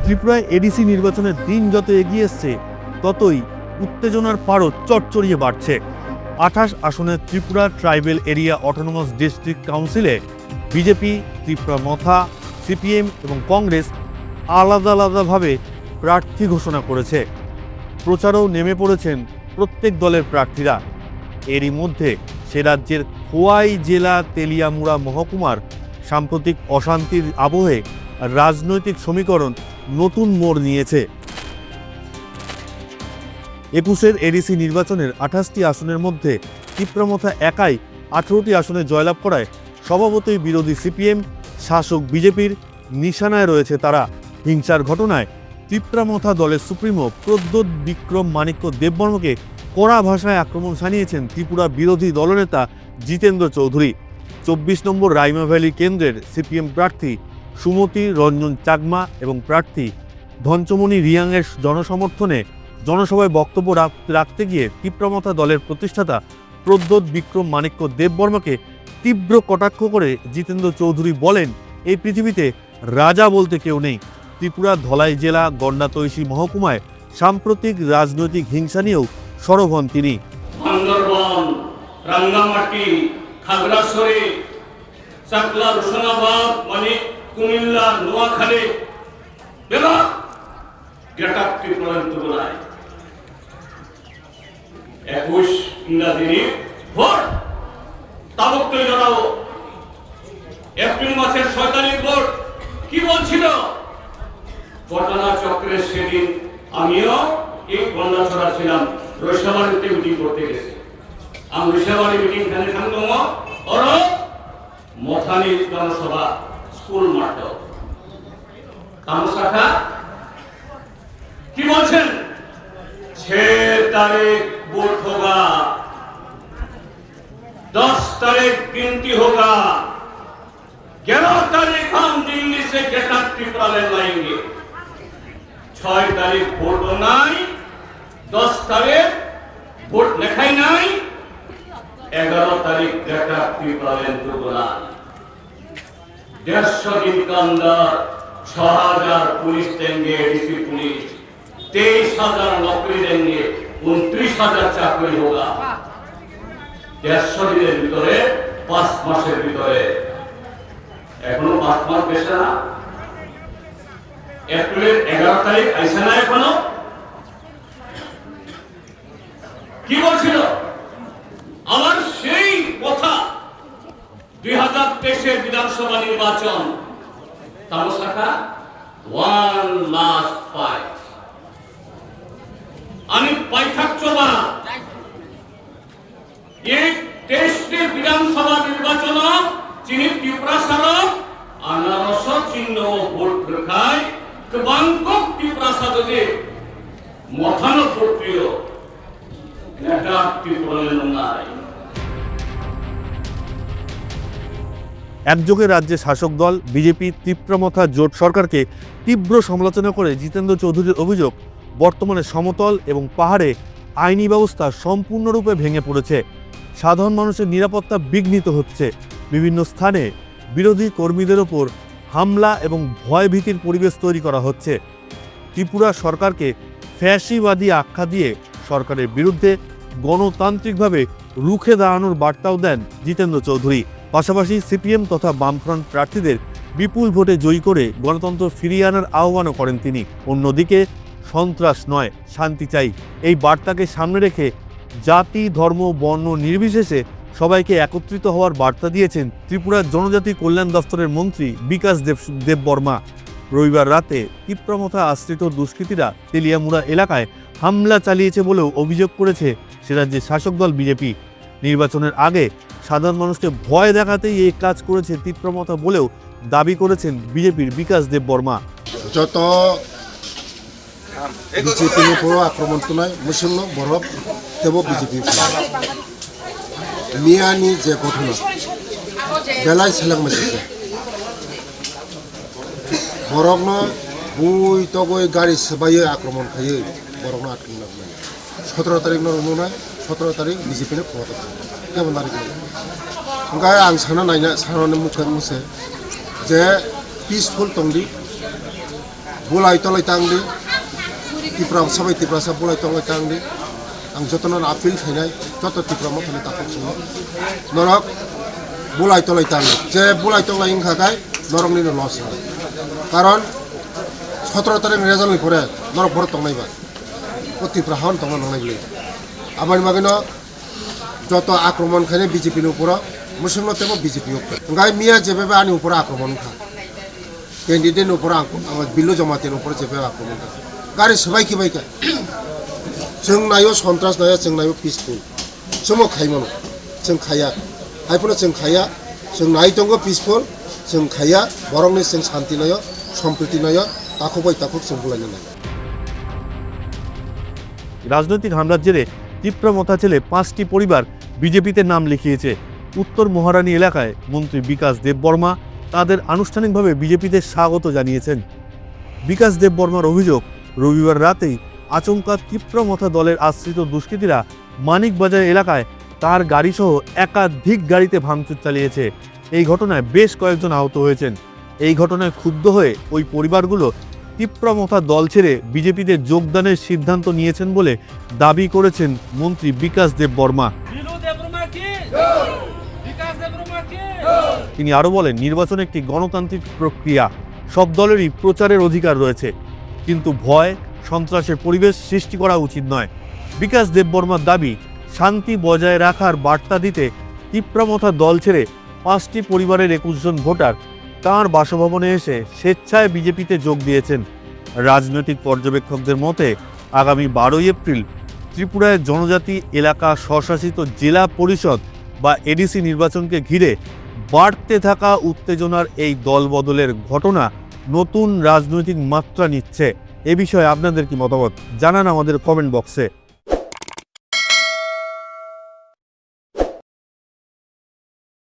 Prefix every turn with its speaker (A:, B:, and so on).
A: ত্রিপুরায় এডিসি নির্বাচনের দিন যত এগিয়ে এসছে ততই উত্তেজনার পারও চড়চড়িয়ে বাড়ছে। 28 আসনের Tripura tribal area autonomous district কাউন্সিলে বিজেপি, ত্রিপুরা মথা, সিপিএম এবং কংগ্রেস আলাদা আলাদাভাবে প্রার্থী ঘোষণা করেছে। প্রচারেও নেমে পড়েছেন প্রত্যেক দলের প্রার্থীরা। এরই মধ্যে সে রাজ্যের খোয়াই জেলা তেলিয়ামুড়া মহকুমার সাম্প্রতিক অশান্তির আবহে রাজনৈতিক সমীকরণ নতুন মোড় নিয়েছে। 21-এর এডিসি নির্বাচনের 28টি আসনের মধ্যে ত্রিপুরামথা একাই 18টি আসনে জয়লাভ করায় স্বভাবতই বিরোধী সিপিএম, শাসক বিজেপির নিশানায় রয়েছে তারা। হিংসার ঘটনায় ত্রিপুরামথা দলের সুপ্রিমো প্রদ্যোৎ বিক্রম মাণিক্য দেববর্মাকে কড়া ভাষায় আক্রমণ শানিয়েছেন ত্রিপুরা বিরোধী দলনেতা জিতেন্দ্র চৌধুরী। 24 নম্বর রাইমা ভ্যালি কেন্দ্রের সিপিএম প্রার্থী সুমতি রঞ্জন চাকমা এবং প্রার্থী ধনচমণি রিয়াংয়ের জনসমর্থনে জনসভায় বক্তব্য রাখতে গিয়ে ত্রিপুরামথা দলের প্রতিষ্ঠাতা প্রদ্যোৎ বিক্রম মাণিক্য দেববর্মাকে তীব্র কটাক্ষ করে জিতেন্দ্র চৌধুরী বলেন, এই পৃথিবীতে রাজা বলতে কেউ নেই। ত্রিপুরা ধলাই জেলা গন্ডাতৈশী মহকুমায় সাম্প্রতিক রাজনৈতিক হিংসা নিয়েও সরব হন তিনি।
B: বান্দরবান, রাঙ্গামাটি, খাগড়াছড়ি, চাকলা, রোশনাবাদ, কুমিল্লা, নোয়াখালী গ্রেটারটি পর্যন্ত বলায় 21 ইংরাজি ভোট তাবককে জানাবো। এপ্রিল মাসের 6 তারিখ ভোট কি বলছিল ঘটনা চক্রের সেদিন আমিও এই গন্ডাছড়া ছিলাম, রৈশাবাড়িতে মিটিং করতে গেছি। আমি রৈশাবাড়ি মিটিং খানে থাকতাম ওর মথানি জনসভা স্কুল মাঠ কামসাখা কি বলছেন 6 तारीख वोट होगा, 10 तारीख गिनती होगा, 11 तारीख हम दिल्ली से गेटअप त्रिपुरा ले लाएंगे। 6 तारीख वोट नहीं, 10 तारीख वोट लिखाई नहीं, 11 तारीख गेटअप त्रिपुरा ले त्रिपुरा। 150 दिन के अंदर 6000 पुलिस देंगे, एडीसी पुलिस 23,000 नौकरी देंगे, 29,000 চাকরি होगा। 150 দিনের ভিতরে 5 মাসের ভিতরে, এখনো 5 মাস বেশি না। এপ্রিলের 11 তারিখ আইসা না এখনো। কি বলছিল আমার সেই কথা 2023 বিধানসভা নির্বাচন তামসাখা 1 last fight আমি পাইথাকচবা एक টেস্টে বিধানসভা নির্বাচন যিনি ত্রিপুরা সারক আনারস চিহ্ন ভোট রাখায় কবাঙ্কক ত্রিপুরা সাদে মথানো প্রক্রিয়া এটা ত্রিপুরা নাই।
A: একযোগে রাজ্যে শাসক দল বিজেপি ত্রিপুরামথা জোট সরকারকে তীব্র সমালোচনা করে জিতেন্দ্র চৌধুরীর অভিযোগ, বর্তমানে সমতল এবং পাহাড়ে আইনি ব্যবস্থা সম্পূর্ণরূপে ভেঙে পড়েছে। সাধারণ মানুষের নিরাপত্তা বিঘ্নিত হচ্ছে। বিভিন্ন স্থানে বিরোধী কর্মীদের ওপর হামলা এবং ভয়ভীতির পরিবেশ তৈরি করা হচ্ছে। ত্রিপুরা সরকারকে ফ্যাসিবাদী আখ্যা দিয়ে সরকারের বিরুদ্ধে গণতান্ত্রিকভাবে রুখে দাঁড়ানোর বার্তাও দেন জিতেন্দ্র চৌধুরী। পাশাপাশি সিপিএম তথা বামফ্রন্ট প্রার্থীদের বিপুল ভোটে জয়ী করে গণতন্ত্র ফিরিয়ে আনার আহ্বানও করেন তিনি। অন্যদিকে সন্ত্রাস নয়, শান্তি চাই, এই বার্তাকে সামনে রেখে জাতি, ধর্ম, বর্ণ নির্বিশেষে সবাইকে একত্রিত হওয়ার বার্তা দিয়েছেন ত্রিপুরার জনজাতি কল্যাণ দফতরের মন্ত্রী বিকাশ দেববর্মা। রবিবার রাতে ত্রিপুরামথা আশ্রিত দুষ্কৃতীরা তেলিয়ামুড়া এলাকায় হামলা চালিয়েছে বলেও অভিযোগ করেছে সে রাজ্যের শাসক দল বিজেপি। নির্বাচনের আগে সাধারণ মানুষকে ভয় দেখাতেই এই কাজ করেছে ত্রিপুরামথা বলেও দাবি করেছেন বিজেপির বিকাশ দেববর্মা।
C: যত বিজেপির উপর আক্রমণ নাই মুসলমান বরফ দেব বিজেপি মিয়ানি যে ঘটনা বেলায় ছেলেক মেসেছে বরফ বুই তগই গাড়ি সেবাই আক্রমণ খাই বরফ আটকে 17 তারিখ নয় 17 তারিখ বিজেপি ক্ষমতা কেমন তারিখ ओंखाय आं साना नायना सानानै मुखे मुसे जे peaceful तंदि bulai tolai tangdi tipra sabai tipra sa bulai tolai tangdi ang jotonon apil khainai joto tipra mo thani tapok sumo norok bulai tolai tangdi je bulai tolai ingkha kai norok ni loss karon 17 tarik result ni pore norok bor tongnai ba o tipra hon tongna nangnai bile abani magino joto akromon khaine BJP ni upora muslimno temo BJP ngai mia jebebe ani upora akromon kha candidate উপর বিল্লো জমাতের উপর চেপে আক্রমণ করে গাড়ি সবাই কি বাইকা जों नायो सन्त्रास नाया जों नायो पिसफुल जों खाइमोन जों खाया हाइफोनो जों खाया जों नाय दंग पिसफुल जों खाया बरंनि जों शान्ति नायो सम्प्रीति नायो ताखौ बाय ताखौ जों बुलायनो नायो
A: রাজনৈতিক হামলার জেরে তীব্রমথা ছেলে 5টি পরিবার বিজেপিতে নাম লিখিয়েছে। উত্তর মহারানী এলাকায় মন্ত্রী বিকাশ দেববর্মা তাদের আনুষ্ঠানিকভাবে বিজেপিতে স্বাগত জানিয়েছেন। বিকাশ দেববর্মার অভিযোগ, রবিবার রাতেই আচমকা তীব্রমথা দলের আশ্রিত দুষ্কৃতীরা মানিকবাজার এলাকায় তার গাড়িসহ একাধিক গাড়িতে ভাঙচুর চালিয়েছে। এই ঘটনায় বেশ কয়েকজন আহত হয়েছেন। এই ঘটনায় ক্ষুব্ধ হয়ে ওই পরিবারগুলো তীব্রমথা দল ছেড়ে বিজেপিতে যোগদানের সিদ্ধান্ত নিয়েছেন বলে দাবি করেছেন মন্ত্রী বিকাশ দেববর্মা। তিনি আরও বলেন, নির্বাচন একটি গণতান্ত্রিক প্রক্রিয়া, সব দলেরই প্রচারের অধিকার রয়েছে, কিন্তু ভয় সন্ত্রাসের পরিবেশ সৃষ্টি করা উচিত নয়। বিকাশ দেববর্মার দাবি, শান্তি বজায় রাখার বার্তা দিতে তীব্রমথা দল ছেড়ে 5টি পরিবারের 21 জন ভোটার তাঁর বাসভবনে এসে স্বেচ্ছায় বিজেপিতে যোগ দিয়েছেন। রাজনৈতিক পর্যবেক্ষকদের মতে আগামী 12 এপ্রিল ত্রিপুরায় জনজাতি এলাকা স্বশাসিত জেলা পরিষদ বা এডিসি নির্বাচনকে ঘিরে বাড়তে থাকা উত্তেজনার এই দলবদলের ঘটনা নতুন রাজনৈতিক মাত্রা নিচ্ছে। এ বিষয়ে আপনাদের কি মতামত জানান আমাদের কমেন্ট বক্সে।